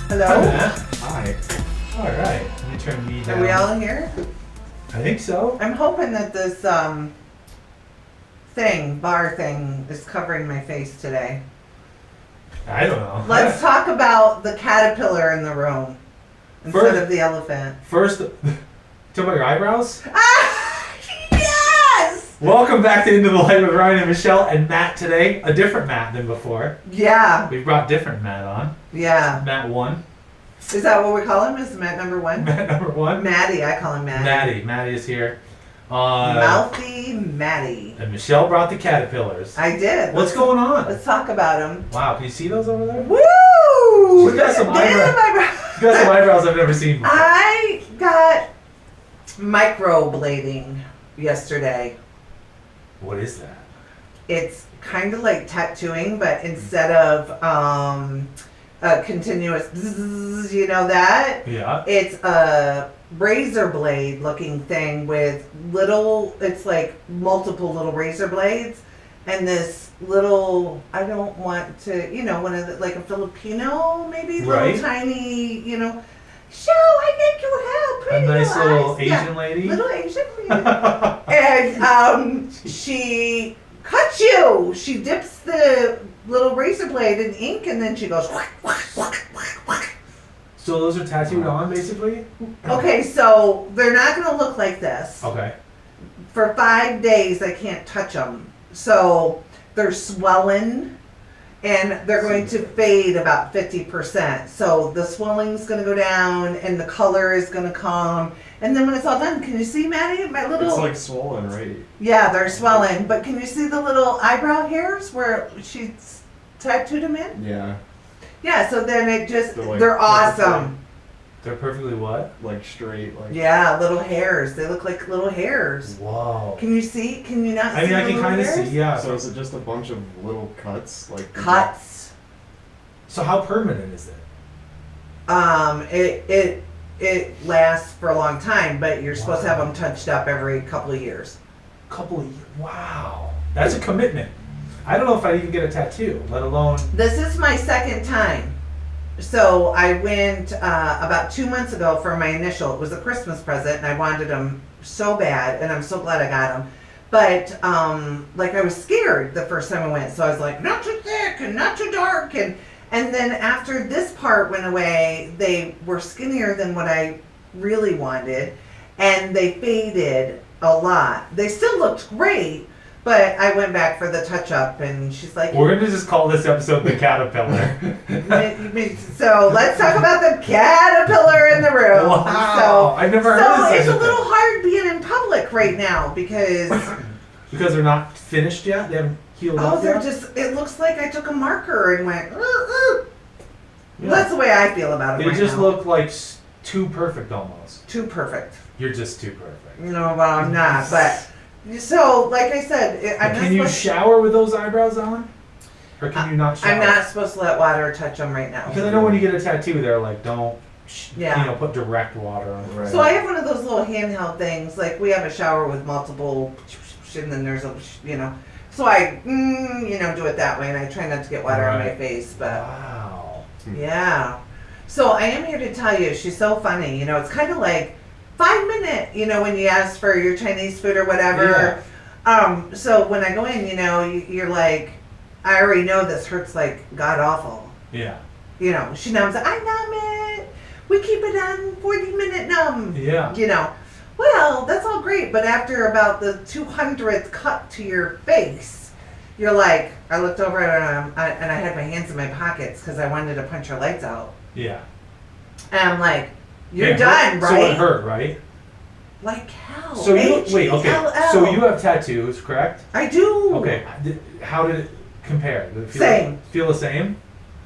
Hello? Hi. All right. Let me turn me down. Are we all here? I think so. I'm hoping that this bar thing is covering my face today. I don't know. Let's talk about the caterpillar in the room instead First- of the elephant. First, talk about your eyebrows. Ah! Yes! Welcome back to Into the Light with Ryan and Michelle and Matt today. A different Matt than before. Yeah, We've brought different Matt on. yeah. Matt 1. Is that what we call him? Is Matt number one? Matt number 1. Maddie, I call him Maddie. Maddie. Maddie is here. Mouthy Maddie. And Michelle brought the caterpillars. I did. What's going on? Let's talk about him. Wow, can you see those over there? Woo! She's got some Damn, She's got some eyebrows I've never seen before. I got microblading yesterday. What is that? It's kind of like tattooing, but instead of a continuous bzzz, you know that? Yeah. It's a razor blade looking thing with it's like multiple little razor blades. And this little, I don't want to, one of the, like a Filipino, maybe, Right. little tiny, show, I think you have pretty A nice little little eyes. Asian Yeah, lady. little Asian lady. And she cuts you. She dips the little razor blade in ink and then she goes, whack, whack, whack, whack, whack. So those are tattooed on, basically? Okay, so they're not going to look like this. Okay. For 5 days, I can't touch them. So they're swelling and they're going to fade about 50%. So the swelling's going to go down and the color is going to come. And then when it's all done, can you see, Maddie? My little... It's like swollen, right? Yeah, they're swelling. But can you see the little eyebrow hairs where she tattooed them in? Yeah, Yeah, so then it just... They're like They're awesome. They're perfectly what? like straight, like. Yeah, little hairs. They look like little hairs. Whoa. Can you see? Can you not see I mean, the I can little kind of hairs? see, yeah. So is it just a bunch of little cuts, like? Cuts. So how permanent is it? It lasts for a long time, but you're supposed to have them touched up every couple of years. Couple of years. Wow. That's a commitment. I don't know if I'd even get a tattoo, let alone. This is my second time. So I went about 2 months ago for my initial. It was a Christmas present, and I wanted them so bad, and I'm so glad I got them. But I was scared the first time I went, so I was like, not too thick and not too dark, and then after this part went away, they were skinnier than what I really wanted, and they faded a lot. They still looked great. But I went back for the touch-up, and she's like... We're going to just call this episode The Caterpillar. So let's talk about the caterpillar in the room. Wow. I've never heard of So such it's a a thing. little hard being in public right now because... Because they're not finished yet? They haven't healed up they're yet? just... It looks like I took a marker and went... Yeah. That's the way I feel about it They right just now. look like too perfect almost. Too perfect. You're just too perfect. Well, I'm not, but... So, like I said, I'm not Can you supposed shower with those eyebrows on? Or can you not shower? I'm not supposed to let water touch them right now. Because I know when you get a tattoo, they're like, don't, Yeah. put direct water on it. Right. So I have one of those little handheld things. Like we have a shower with multiple, and then there's a, So I, do it that way, and I try not to get water on my Right. face. But Wow. yeah. So I am here to tell you, she's so funny. It's kind of like 5 minute. When you ask for your Chinese food or whatever. So when I go in, you're like, I already know this hurts like god awful. Yeah. She numbs it. I numb it. We keep it on 40-minute numb. Yeah. Well, that's all great, but after about the 200th cut to your face, you're like, I looked over and I had my hands in my pockets because I wanted to punch her lights out. Yeah. And I'm like, you're It done, hurt. So right? it hurt, right? Like hell. So you wait, okay. H-E-L-L. So you have tattoos, correct? I do. Okay. How did it compare? Did it Same. Feel the same?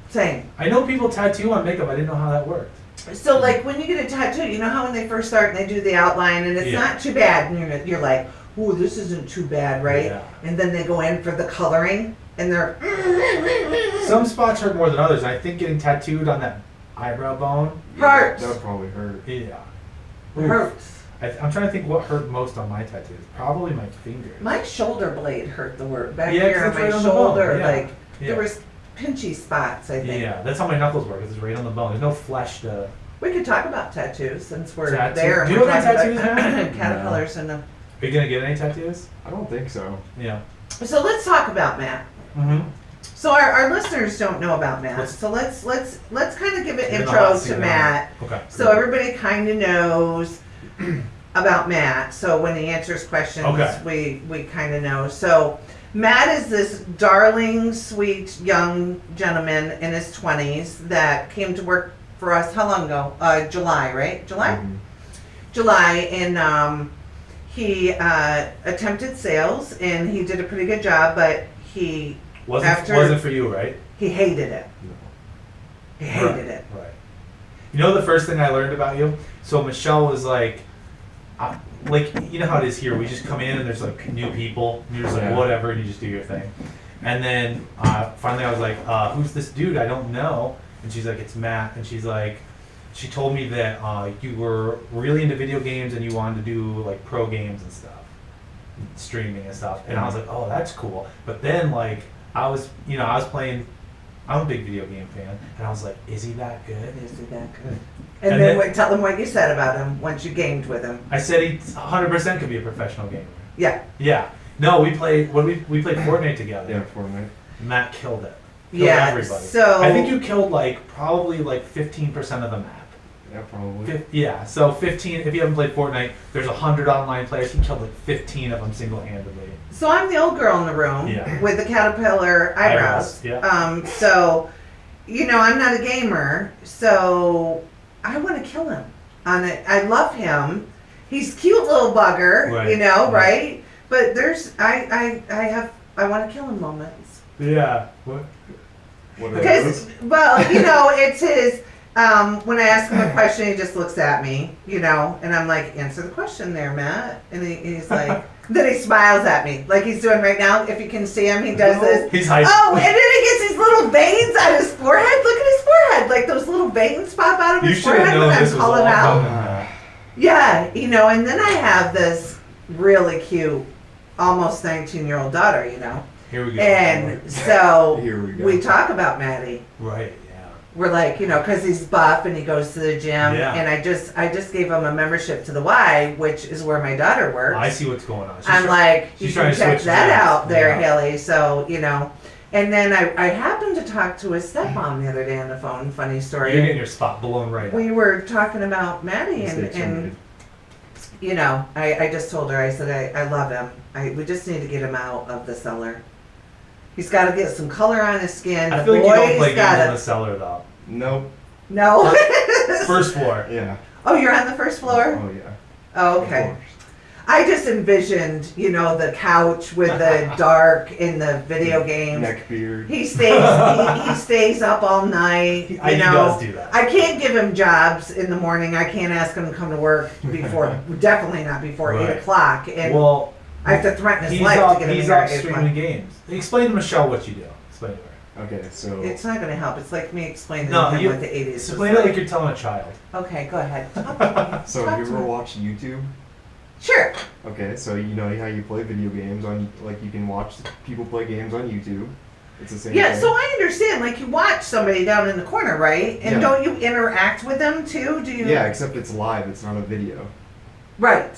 Same. I know people tattoo on makeup. I didn't know how that worked. So like when you get a tattoo, you know how when they first start and they do the outline and it's Yeah. not too bad, and you're like, ooh, this isn't too bad, right? Yeah. And then they go in for the coloring and they're Some spots hurt more than others. I think getting tattooed on that eyebrow bone. hurts. That would probably hurt. Yeah. Hurts. I'm trying to think what hurt most on my tattoos. Probably my fingers. My shoulder blade hurt the word back Yeah, 'cause here on it's my right on the bone, shoulder. yeah. Like Yeah. there was pinchy spots, I think. Yeah, that's how my knuckles work. It's right on the bone. There's no flesh to. We could talk about tattoos since we're Tattoo- there. And Do you we're have any talking tattoos, about man? caterpillars and Are you gonna get any tattoos? I don't think so. Yeah. So let's talk about Matt. Mm-hmm. So our listeners don't know about Matt. Let's- So let's kind of give an Get in the intro hot seat to now. Matt. Okay. So everybody kind of knows about Matt. So when he answers questions, Okay. we kind of know. So Matt is this darling, sweet young gentleman in his 20s that came to work for us. How long ago? July, right? July. Mhm. July, and he attempted sales, and he did a pretty good job, but he Wasn't for you, right? hated it. No. He hated it. Right. You know the first thing I learned about you? So Michelle was like you know how it is here. We just come in and there's like new people, and you're just like Yeah. whatever, and you just do your thing. And then finally I was like, who's this dude? I don't know. And she's like, it's Matt. And she's like, she told me that you were really into video games and you wanted to do like pro games and stuff, streaming and stuff. And I was like, oh, that's cool. But then like I was playing. I'm a big video game fan, and I was like, is he that good? Is he that good? And And then- then tell them what you said about him once you gamed with him. I said he 100% could be a professional gamer. Yeah. Yeah. No, we played we played Fortnite together. Yeah, Fortnite. Matt killed it. Killed Yeah. everybody. So I think you killed like probably like 15% of the map. Yeah, probably. Yeah. So 15. If you haven't played Fortnite, there's 100 online players. He killed like 15 of them single-handedly. So I'm the old girl in the room Yeah. with the caterpillar eyebrows. Yeah. So, I'm not a gamer, so I want to kill him. I love him. He's cute little bugger, Right. right? But there's I want to kill him moments. Yeah. What? What are Because those? it's his. When I ask him a question, he just looks at me, and I'm like, answer the question there, Matt. And he's like, then he smiles at me, like he's doing right now. If you can see him, he does this. He's high. Oh, and then he gets these little veins on his forehead. Look at his forehead. Like those little veins pop out of You his should have forehead known when this I'm was all calling out. coming. Matt. Yeah, and then I have this really cute, almost 19-year-old daughter, Here we go. And so Here we go. we talk about Maddie. Right. Yeah. We're like, because he's buff and he goes to the gym. Yeah. And I just gave him a membership to the Y, which is where my daughter works. I see what's going on. I'm like, you she's can trying to check switch that gyms. out there, Yeah. Haley. So, And then I happened to talk to his stepmom the other day on the phone. Funny story. You're getting your spot blown right up. We were talking about Maddie, Mistakes are and made. I just told her, I said, I love him. We just need to get him out of the cellar. He's got to get some color on his skin. I The feel like you don't boy's play games gotta- in the cellar though. Nope. No. First floor. Yeah. Oh, you're on the first floor? Oh yeah. Oh, Of okay. course. I just envisioned, the couch with the dark in the video games. Neck beard. He stays he stays up all night. He does do that. I can't give him jobs in the morning. I can't ask him to come to work before definitely not before Right. 8:00. And Well, I have to threaten his he's life up, to get him he's here up at 8 streaming o'clock. games. Explain to Michelle what you do. Explain to her. Okay, so It's not gonna help. It's like me explaining No, to him you- what the 80s was Explain it like you're telling a child. Okay, go ahead. so Talk you to ever me. watch YouTube? Sure. Okay, so you know how you play video games on you can watch people play games on YouTube. It's the same Yeah, thing. so I understand. Like you watch somebody down in the corner, right? And Yeah. don't you interact with them too? Do you? Yeah, except it's live. It's not a video. Right.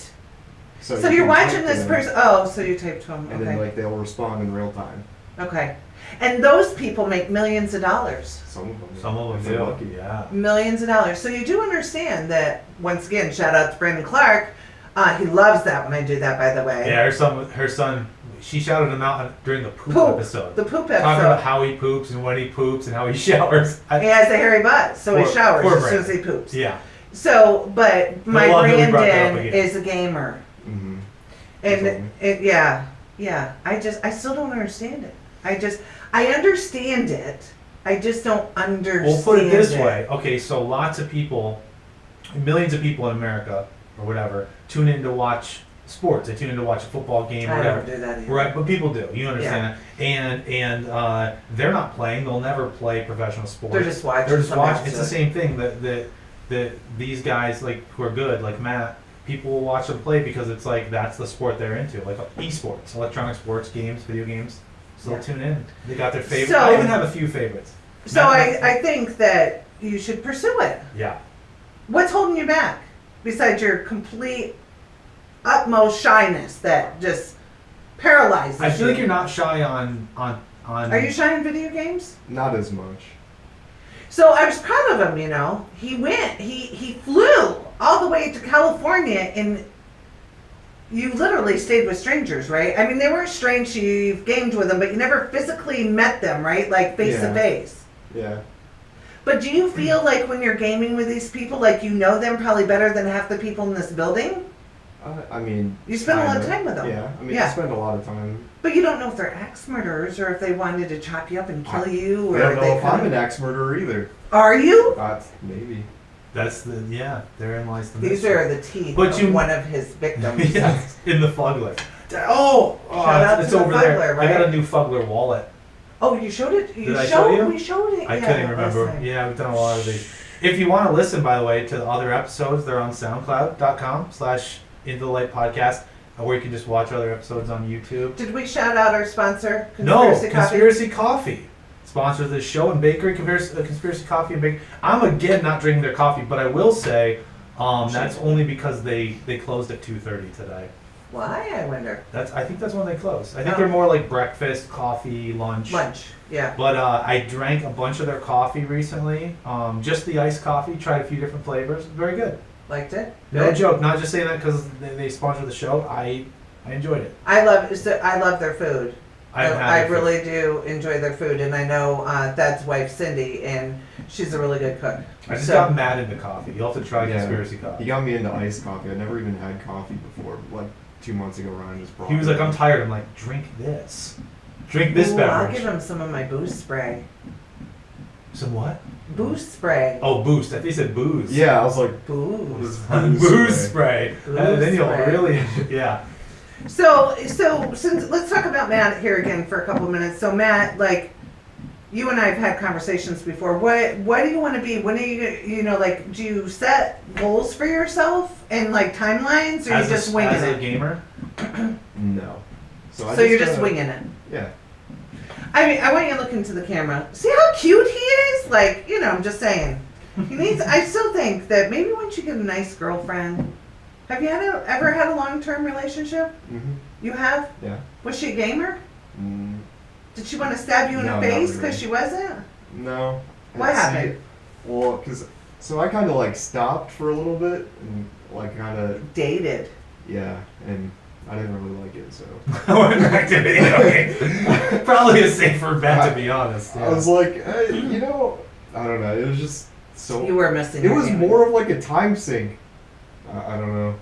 So you you're can type watching to this them, person. Oh, so you type to them. and Okay. then like they'll respond in real time. Okay. And those people make millions of dollars. Some of them. Some of if them they're do. lucky. Yeah. Millions of dollars. So you do understand that, once again, shout out to Brandon Clark. He loves that when I do that, by the way. Yeah, her son, she shouted him out during the poop episode. The poop Talking about episode. how he poops and when he poops and how he showers. He has a hairy butt, so he Poor- showers poor as soon as Brandon. he poops. Yeah. So, but my love that we brought that up Brandon again. is a gamer. Mm-hmm. And yeah. I still don't understand it. I understand it. I just don't understand We'll put it this way. Okay, so lots of people, millions of people in America or whatever, tune in to watch sports. They tune in to watch a football game or I whatever. don't do that either. Right, but people do. You understand that? And they're not playing. They'll never play professional sports. They're just watching. They're just somebody watching. It's else the do it. same thing that these guys like who are good, like Matt. People will watch them play because it's like that's the sport they're into, like esports, electronic sports, games, video games. So they'll Yeah. tune in. They got their favorite. So- I even have a few favorites. So I think that you should pursue it. Yeah. What's holding you back besides your complete utmost shyness that just paralyzes I feel you? like you're not shy on. Are you shy in video games? Not as much. So I was proud of him, you know. He flew all the way to California, and you literally stayed with strangers, right? I mean, they weren't strange, you've gamed with them, but you never physically met them, right? Like face to Yeah. face. Yeah. But do you feel like when you're gaming with these people, like you know them probably better than half the people in this building? I mean. You spend a lot of kinda. time with them. Yeah. I mean, Yeah. I spend a lot of time. But you don't know if they're axe murderers or if they wanted to chop you up and kill you, or I don't know they if I'm come- an axe murderer either. Are you? Maybe. That's therein lies the These mystery. are the teeth But of you- one of his victims. Yeah, in the Fugler. Oh, Shout out it's to the over there. Fugler, I got right? a new Fugler wallet. Oh, you showed it? Did I show you? We showed it. I yeah, couldn't remember. last time. Yeah, we've done a lot of these. If you want to listen, by the way, to the other episodes, they're on SoundCloud.com/Into the Light Podcast, or you can just watch other episodes on YouTube. Did we shout out our sponsor, No, Conspiracy Coffee? Conspiracy Coffee sponsors this show and bakery. Conspiracy Coffee and Bakery. I'm again not drinking their coffee, but I will say that's only because they closed at 2:30 today. Why, I wonder? I think that's when they close. I think Oh. they're more like breakfast, coffee, lunch. Lunch, yeah. But I drank a bunch of their coffee recently. Just the iced coffee. Tried a few different flavors. Very good. Liked it? No Good? joke. Not just saying that because they sponsor the show. I enjoyed it. I love their food. I've had I it for- really do enjoy their food, and I know Thad's wife Cindy, and she's a really good cook. I just So- got mad into coffee. You'll have to try Yeah. Conspiracy He Coffee. got me into iced coffee. I never even had coffee before. Like 2 months ago, Ryan just brought. He was it. like, I'm tired. I'm like, drink this. Drink this Ooh, I'll beverage. give him some of my boost spray. Some what? Boost spray. Oh, boost. I think he said booze. Yeah, I was like, Boost. Booze spray. Booze Then you'll spray. really, yeah. So since let's talk about Matt here again for a couple of minutes. So Matt, like you and I have had conversations before. What do you want to be? When are you like do you set goals for yourself and like timelines, or you just winging as a it? gamer? no. So you're just winging it. Yeah. I mean, I want you to look into the camera. See how cute he is? Like, I'm just saying. He needs. I still think that maybe once you get a nice girlfriend. Have you ever had a long-term relationship? Mhm. You have? Yeah. Was she a gamer? Mm, Did she want to stab you in No, the not face really. because she wasn't? no. What See, happened? Well, so I kind of like stopped for a little bit and like kind of Dated. yeah, and I didn't really like it. So I went back to video games. Probably a safer bet, to be honest. I was like, I don't know. It was just so. You were missing. It your was gaming. more of like a time sink. I don't know.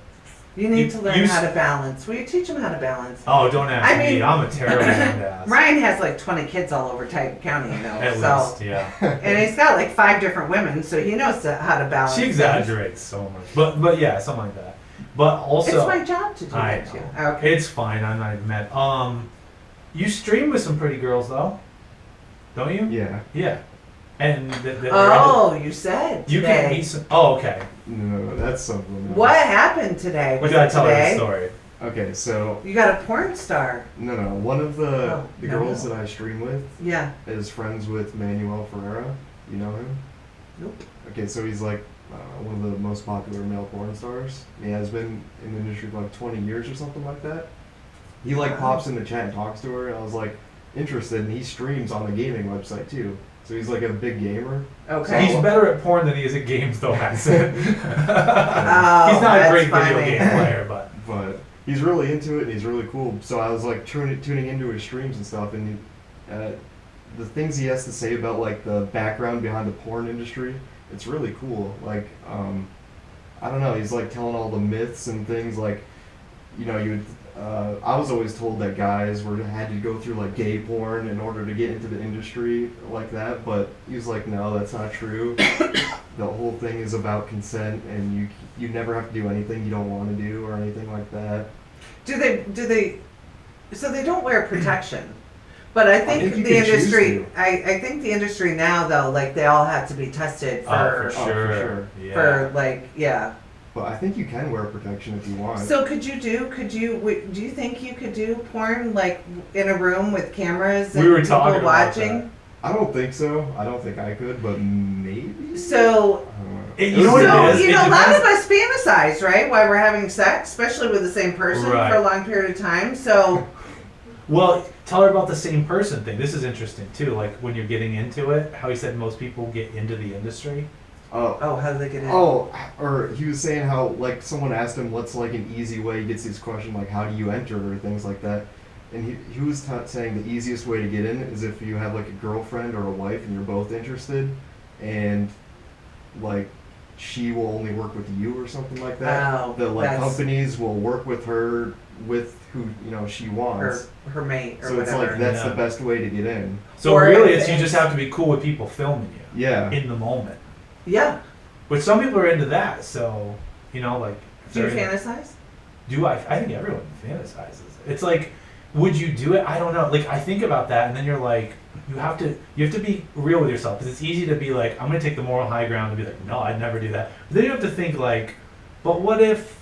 You need You- to learn you how s- to balance. Will you teach him how to balance? Oh, don't ask I mean- me. I'm a terrible one to ask. Ryan has like 20 kids all over Titan County, At so least, yeah. and he's got like 5 different women, so he knows how to balance. She things. exaggerates so much. But yeah, something like that. But also, It's my job to do I that too. know. Okay. It's fine. I'm not even mad. You stream with some pretty girls though, don't you? Yeah. Yeah. And Oh, you said you today. can meet some. Oh, okay. No, that's something. else. What happened today? We Was gotta it tell her the today? story. Okay, so You got a porn star. no, one of the Oh, no, girls no. that I stream with Yeah. is friends with Manuel Ferreira. You know him? Nope. Okay, so he's like one of the most popular male porn stars. He has been in the industry for like 20 years or something like that. He like Wow. pops in the chat and talks to her, and I was like interested, and he streams on the gaming website too. So he's like a big gamer. Okay. He's better at porn than he is at games, though, Madison. He's Oh, not a that's great video funny. game player, but But he's really into it and he's really cool. So I was like tuning into his streams and stuff, and the things he has to say about like the background behind the porn industry, it's really cool. Like I don't know, he's like telling all the myths and things like, I was always told that guys had to go through like gay porn in order to get into the industry like that, but he was like, no, that's not true. The whole thing is about consent, and you never have to do anything you don't want to do or anything like that. Do they? So they don't wear protection, but I think, think you the can choose industry. to. I think the industry now though, like they all have to be tested oh, for for sure. for sure. Yeah. for like yeah. But I think you can wear protection if you want. So do you think you could do porn like in a room with cameras and We were people talking about watching? I don't think so. I don't think I could, but maybe. So, I don't know. You know what it is? you It know, a lot depends- of us fantasize, right, while we're having sex, especially with the same person Right. for a long period of time. So, Well, tell her about the same person thing. This is interesting too. Like when you're getting into it, how he said most people get into the industry. Oh. how do they get in? Oh, or he was saying how like someone asked him what's like an easy way. He gets these questions like how do you enter or things like that, and he was saying the easiest way to get in is if you have like a girlfriend or a wife and you're both interested, and like she will only work with you or something like that. Oh, that like that's- companies will work with her with who she wants. her mate or So it's whatever. like that's Yeah. the best way to get in. So Or really, if it's you just it's- have to be cool with people filming you Yeah. in the moment. Yeah. Which some people are into that. So you know, like if Do you they're into- fantasize? Do I think everyone fantasizes. It's like, would you do it? I don't know. Like I think about that, and then you're like, you have to be real with yourself because it's easy to be like, I'm gonna take the moral high ground and be like, no, I'd never do that. But then you have to think like, but what if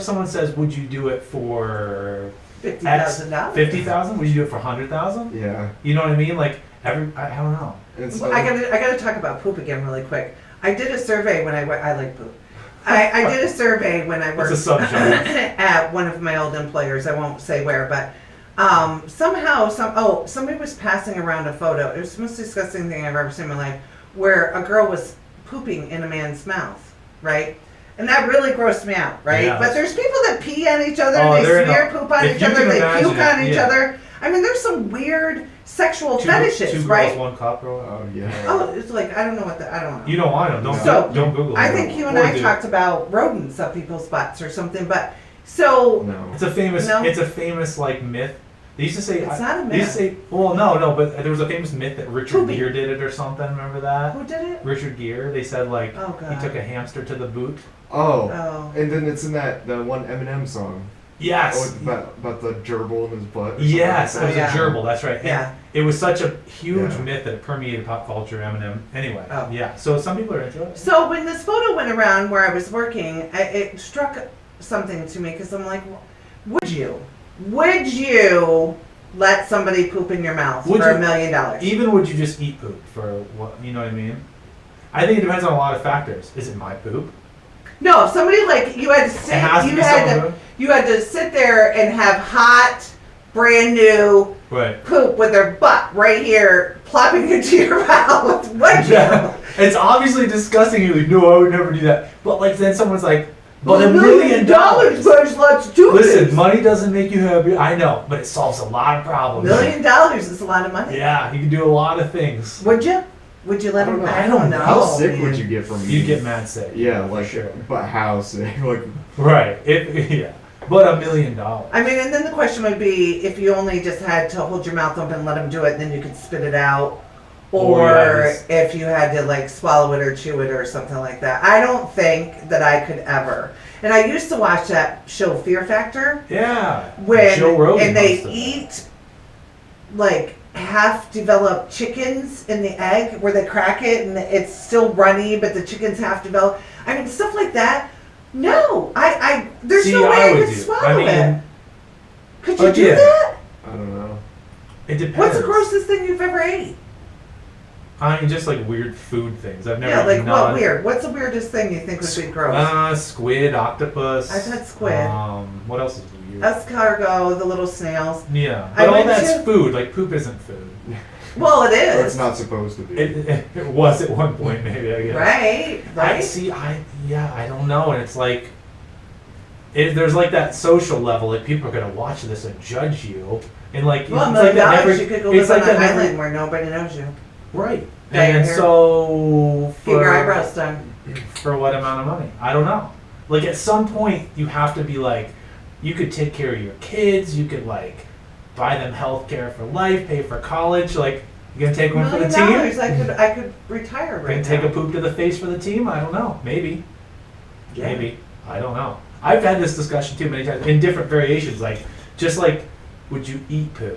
someone says, would you do it for $50,000. 50,000? Would you do it for 100,000? Yeah. You know what I mean? Like I don't know. And Well, I gotta talk about poop again really quick. I did a survey when I like poop. I did a survey when I worked It's a subject. at one of my old employers. I won't say where, but somebody was passing around a photo. It was the most disgusting thing I've ever seen in my life, where a girl was pooping in a man's mouth, right? And that really grossed me out, right? Yeah. But there's people that pee on each other, Oh, they they're smear not- poop on if each you other, can they imagine puke on it, each yeah. other. I mean, there's some weird sexual Two fetishes, girls, right? one cup, bro. Oh yeah. Oh, it's like I don't know what I don't know. You don't want them. Don't So, don't Google it. I think you and Or I do. talked about rodents up people's butts or something, but so No. It's a famous. No. It's a famous like myth. They used to say. It's not a They used to say. Well, no, but there was a famous myth that Richard Poopy. Gere did it or something. Remember that? who did it? Richard Gere. They said like Oh he god. took a hamster to the boot. Oh. Oh. And then it's in that one Eminem song. Yes. Oh, about the gerbil in his butt. or Yes, it something was like yeah. a gerbil. That's right. And Yeah. it was such a huge Yeah. myth that it permeated pop culture. Eminem. Anyway. Oh. Yeah. So some people are into it. So when this photo went around where I was working, it struck something to me because I'm like, would you let somebody poop in your mouth Would for you- $1 million? Even would you just eat poop for what? You know what I mean? I think it depends on a lot of factors. Is it my poop? No, if somebody like you had to It sit, has to you be had someone to, you had to sit there and have hot, brand new who. Right. poop with their butt right here plopping into your mouth. Would you? Yeah. It's obviously disgusting. You're like, no, I would never do that. But like then someone's like, but Well, $1 million. guys, let's do Listen, this. money doesn't make you happy. I know, but it solves a lot of problems. $1 million is a lot of money. Yeah, you can do a lot of things. Would you? Would you let I don't them? know. I don't know. How sick man. would you get from You eating? get mad sick. Yeah, like Sure. but how sick? Like Right. Yeah. But $1 million. I mean, and then the question would be if you only just had to hold your mouth open and let them do it, and then you could spit it out, or yeah, just- if you had to like swallow it or chew it or something like that. I don't think that I could ever. And I used to watch that show Fear Factor Yeah. when Joe Rogan and they hosted that. eat like half developed chickens in the egg where they crack it and it's still runny, but the chicken's half developed. I mean, stuff like that. No, I there's See, no way I could do. swallow it. Could you Oh, do yeah. that? I don't know. It depends. What's the grossest thing you've ever ate? I mean, just like weird food things. I've never. Yeah, like not- what weird? What's the weirdest thing you think would be gross? Squid, octopus. I've had squid. What else is weird? Escargot, the little snails. Yeah, I but all went that's to- food. Like poop isn't food. Well, it Or is. it's not supposed to be. It was at one point, maybe. I guess. Right, I right. see. I don't know, and it's like, there's like that social level. Like people are gonna watch this and judge you, and like Well, $1 it's million like that never. you could go It's live like on an that never. island where nobody knows you. Right. Dye your And hair. so Get your for eyebrows done. for what amount of money? I don't know. Like at some point, you have to be like, you could take care of your kids. You could like buy them health care for life, pay for college. Like you gonna take one for the $1 million, team? I could retire right Gonna now. take a poop to the face for the team? I don't know. Maybe. Yeah. Maybe. I don't know. I've had this discussion too many times in different variations. Like, just like, would you eat poo?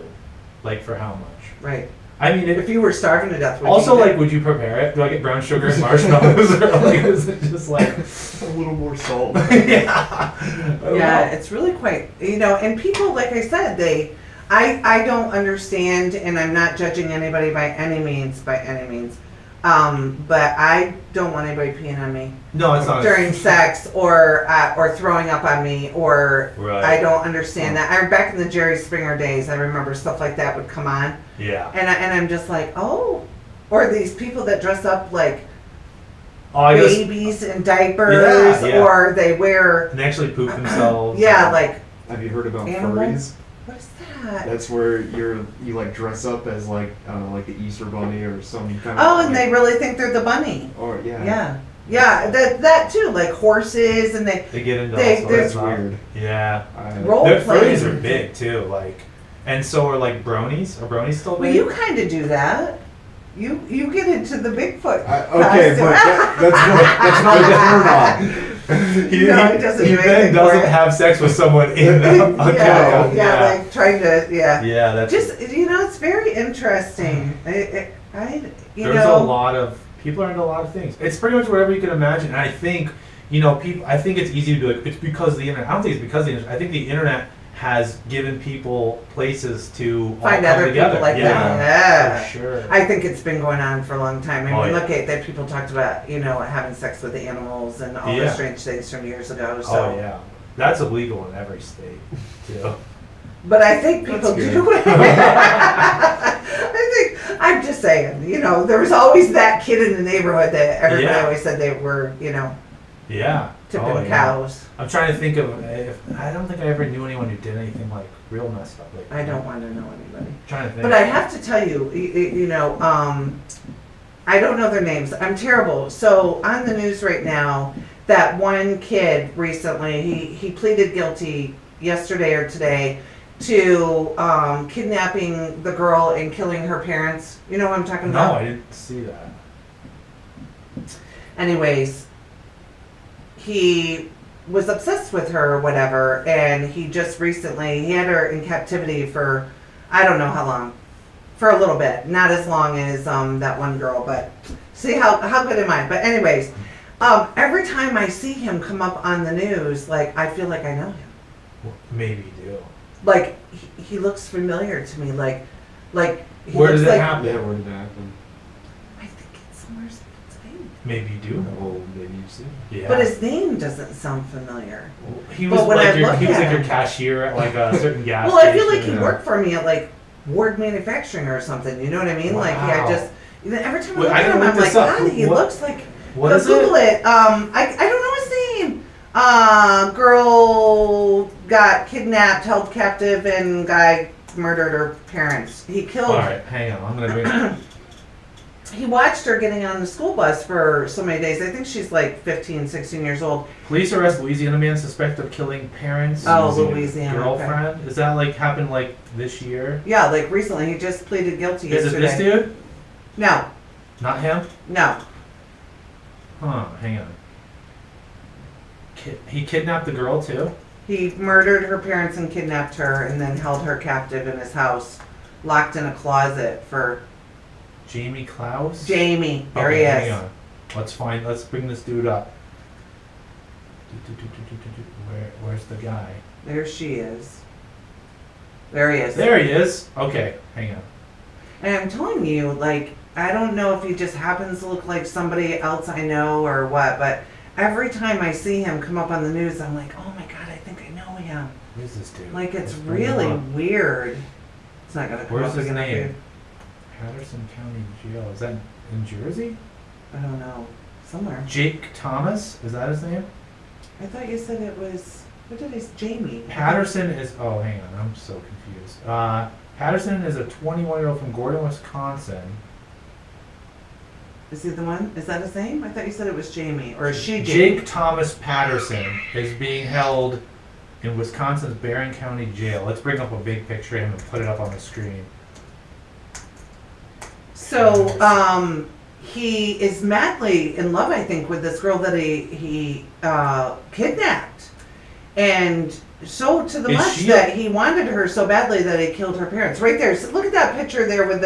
Like, for how much? Right. I mean, If you were starving to death, would also, you eat like, it? would you prepare it? Do I get brown sugar and marshmallows, or like, is it just like, A little more salt. yeah? I don't Yeah, know. it's really quite, and people, like I said, I don't understand, and I'm not judging anybody by any means, but I don't want anybody peeing on me No, it's not. during sex or throwing up on me, or Right. I don't understand that. Back in the Jerry Springer days, I remember stuff like that would come on, Yeah. and I'm just like, oh, or these people that dress up like Oh, I guess. babies in diapers, Yeah, yeah. or they wear, And they actually poop themselves. yeah, like, Have you heard about Animal? furries? what is that? That's where you like dress up as like I don't know, like the Easter Bunny or some kind of. Oh, and like, they really think they're the bunny. Or yeah. Yeah, that too, like horses, and they They get into They- all sorts That's of weird. Yeah. Role Their playing. furries are big too, like, and so are like bronies. Are bronies still well, big? you kind of do that. You get into the Bigfoot. Okay, but that's not the turn on. He, No, he, it doesn't he do then anything for doesn't it. have sex with someone in a yeah, cow. yeah, like trying to, yeah. Yeah, that's Just it's very interesting. I there's a lot of people are into a lot of things. It's pretty much whatever you can imagine. And I think, people. I think it's easy to be like, it's because of the internet. I don't think it's because of the internet. I think the internet has given people places to all find come other together. people like yeah, that. Yeah. for sure. I think it's been going on for a long time. I mean, Oh, yeah. look at that. People talked about having sex with animals and all the Yeah. strange things from years ago. So. Oh yeah, that's illegal in every state too. But I think people That's good. do it. I'm just saying, there was always that kid in the neighborhood that everybody Yeah. always said they were, Yeah. tipping Oh, yeah. cows. I'm trying to think of if I don't think I ever knew anyone who did anything like real messed up. Like I don't want to know anybody. I'm trying to think. But I have to tell you, I don't know their names. I'm terrible. So on the news right now, that one kid recently, he pleaded guilty yesterday or today to kidnapping the girl and killing her parents. You know what I'm talking No, about? I didn't see that. Anyways, he was obsessed with her or whatever, and he just recently, he had her in captivity for, I don't know how long, for a little bit. Not as long as that one girl, but see how good am I? But anyways, every time I see him come up on the news, like, I feel like I know him. Well, maybe you do. Like, he looks familiar to me, like he Where looks did it like, happen? Yeah, where did that happen? I think it's somewhere in Spain. Maybe you do. Oh, maybe you see. Yeah. But his name doesn't sound familiar. he was but when like I your look he was at like your him- cashier at like a certain gas Well, I feel like station. he worked for me at like Ward Manufacturing or something. You know what I mean? Like, yeah, Wow. just every time I Wait, look I at him, gotta I'm look like, this up. God, he What- looks like. What Go is Google it? it. I don't know his name. Girl got kidnapped, held captive, and guy murdered her parents. He killed. All right, hang on. I'm gonna bring. He watched her getting on the school bus for so many days. I think she's like 15, 16 years old. Police arrest Louisiana man suspected of killing parents. Oh, using Louisiana, girlfriend. Is that like happened like this year? Yeah, like recently. He just pleaded guilty Is it yesterday. this dude? No, Not him? no. Huh? Hang on. He kidnapped the girl too. He murdered her parents and kidnapped her and then held her captive in his house, locked in a closet for Jamie Klaus. Jamie. There he Hang is. on. Let's bring this dude up. Where's the guy? There she is. There he is. There he is. Okay, hang on. And I'm telling you, like, I don't know if he just happens to look like somebody else I know or what, but every time I see him come up on the news, I'm like, oh my God, I think I know him. Who's this dude? Like, it's Let's bring him really up. weird. It's not going to come Where's up his again. name? Patterson County Jail. Is that in Jersey? I don't know. Somewhere. Jake Thomas. Is that his name? I thought you said it was, what did I say? Jamie. Patterson is. Oh, hang on. I'm so confused. Patterson is a 21-year-old from Gordon, Wisconsin. Is he the one? Is that his name? I thought you said it was Jamie. Or is she Jamie? Jake Thomas Patterson is being held in Wisconsin's Barron County Jail. Let's bring up a big picture of him and put it up on the screen. So, he is madly in love, I think, with this girl that he kidnapped. And so to the Is much she that he wanted her so badly that he killed her parents. Right there. So look at that picture there with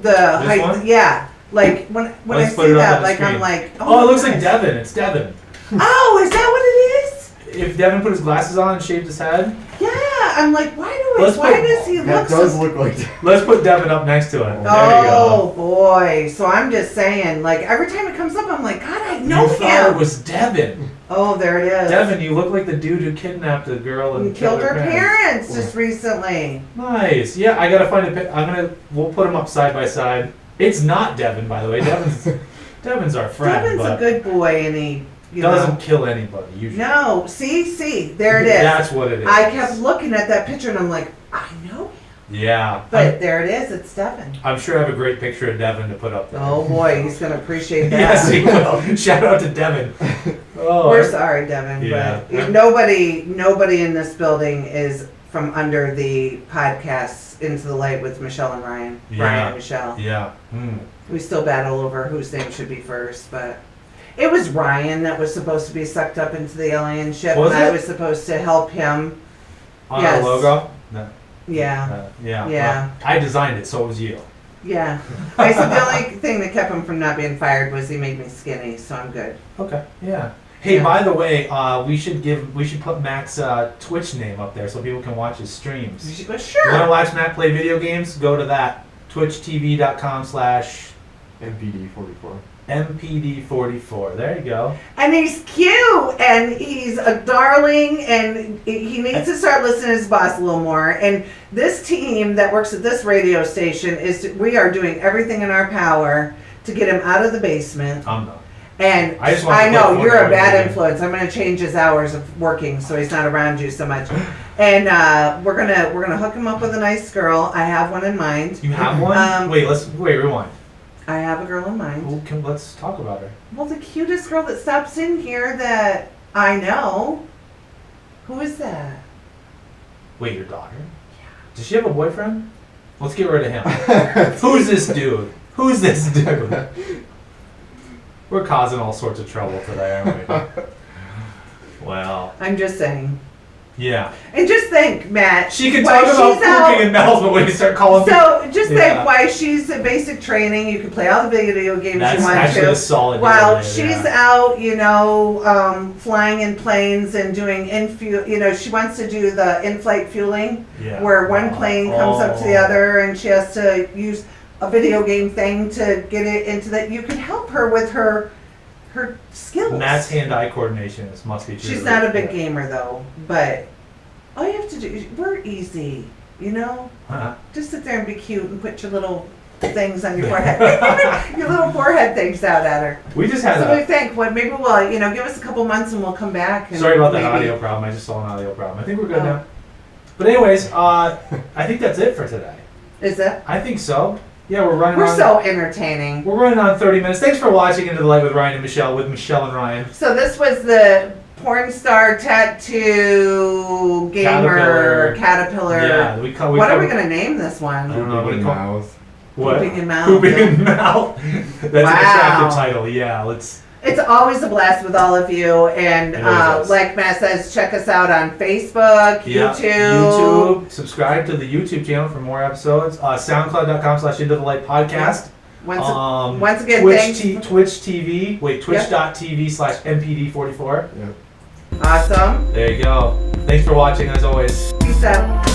the height. one? Yeah. Like when I Let's put see it up that, on the like I'm screen. like, Oh, it looks like nice. Devin. It's Devin. Oh, is that what it is? If Devin put his glasses on and shaved his head, Yeah. I'm like, why Let's does he That look does so? look like that. let's put Devin up next to it. There Oh you boy. So I'm just saying, like every time it comes up, I'm like, God, I go. know You thought him. it was Devin. Oh, there it is. Devin, you look like the dude who kidnapped the girl and And killed her parents. parents just recently. Nice. Yeah, I gotta find a pic. We'll put them up side by side. It's not Devin, by the way. Devin's our friend, Devin's but a good boy, and he, you doesn't know. kill anybody usually. No, see, there it is. That's what it is. I kept looking at that picture, and I'm like, I know him. Yeah. But there it is. It's Devin. I'm sure I have a great picture of Devin to put up there. Oh boy, he's gonna appreciate that. Yes, he will. Shout out to Devin. Oh, We're sorry, Devin, Yeah. but nobody in this building is from under the podcast Into the Light with Michelle and Ryan. Yeah. Ryan and Michelle. Yeah. Hmm. We still battle over whose name should be first, but it was Ryan that was supposed to be sucked up into the alien ship, Was and I it? was supposed to help him. On Yes. our logo? No. Yeah, Yeah. Yeah. Well, I designed it, so it was you. yeah. I said the only thing that kept him from not being fired was he made me skinny, so I'm good. Okay. Yeah. Hey, Yeah. by the way, we should put Mac's Twitch name up there so people can watch his streams. Well, You want to sure. watch Mac play video games? Go to that MPD44. twitchtv.com/mpd44. There you go. And he's cute, and he's a darling, and he needs to start listening to his boss a little more. And this team that works at this radio station we are doing everything in our power to get him out of the basement. I'm done. And I just want to I play know Fortnite you're a with bad you. influence. I'm going to change his hours of working so he's not around you so much. And we're gonna hook him up with a nice girl. I have one in mind. You have one? Wait, rewind. I have a girl in mind. Let's talk about her. Well, the cutest girl that stops in here that I know. Who is that? Wait, your daughter? Yeah. Does she have a boyfriend? Let's get rid of him. Who's this dude? Who's this dude? We're causing all sorts of trouble today, aren't we? Well, I'm just saying. yeah. And just think, Matt. She could why talk about she's out- pooping in mouths, but when you start calling people... So just Yeah. think why she's at basic training. You can play all the video games That's you want actually to. a solid While idea, she's yeah. out, flying in planes and doing she wants to do the in-flight fueling, Yeah. where one plane comes up to the Oh. other, and she has to use a video game thing to get it into that. You could help her with her skills. Matt's hand-eye coordination must be true. She's not a big gamer though, but all you have to do, we're easy, Uh-huh. just sit there and be cute and put your little things on your forehead. Your little forehead things out at her. We just had So we a... think, maybe we'll, give us a couple months and we'll come back. And Sorry about that maybe- audio problem. I just saw an audio problem. I think we're good Oh. now. But anyways, I think that's it for today. Is it? I think so. Yeah, we're running We're on... so entertaining. We're running on 30 minutes. Thanks for watching Into the Light with Ryan and Michelle, with Michelle and Ryan. So this was the porn star tattoo gamer caterpillar. Yeah, What are we gonna name this one? I don't know what it called. Mouth. What? Pooping in mouth. Pooping in mouth. That's an Wow. attractive title. Yeah, let's... It's always a blast with all of you, and It always is. like Matt says, check us out on Facebook, Yeah, YouTube. Subscribe to the YouTube channel for more episodes. SoundCloud.com/Into the Light podcast. Once again, Twitch, thanks. Twitch TV. Wait, twitch.tv/MPD44. Yep. Awesome. There you go. Thanks for watching as always. Peace out.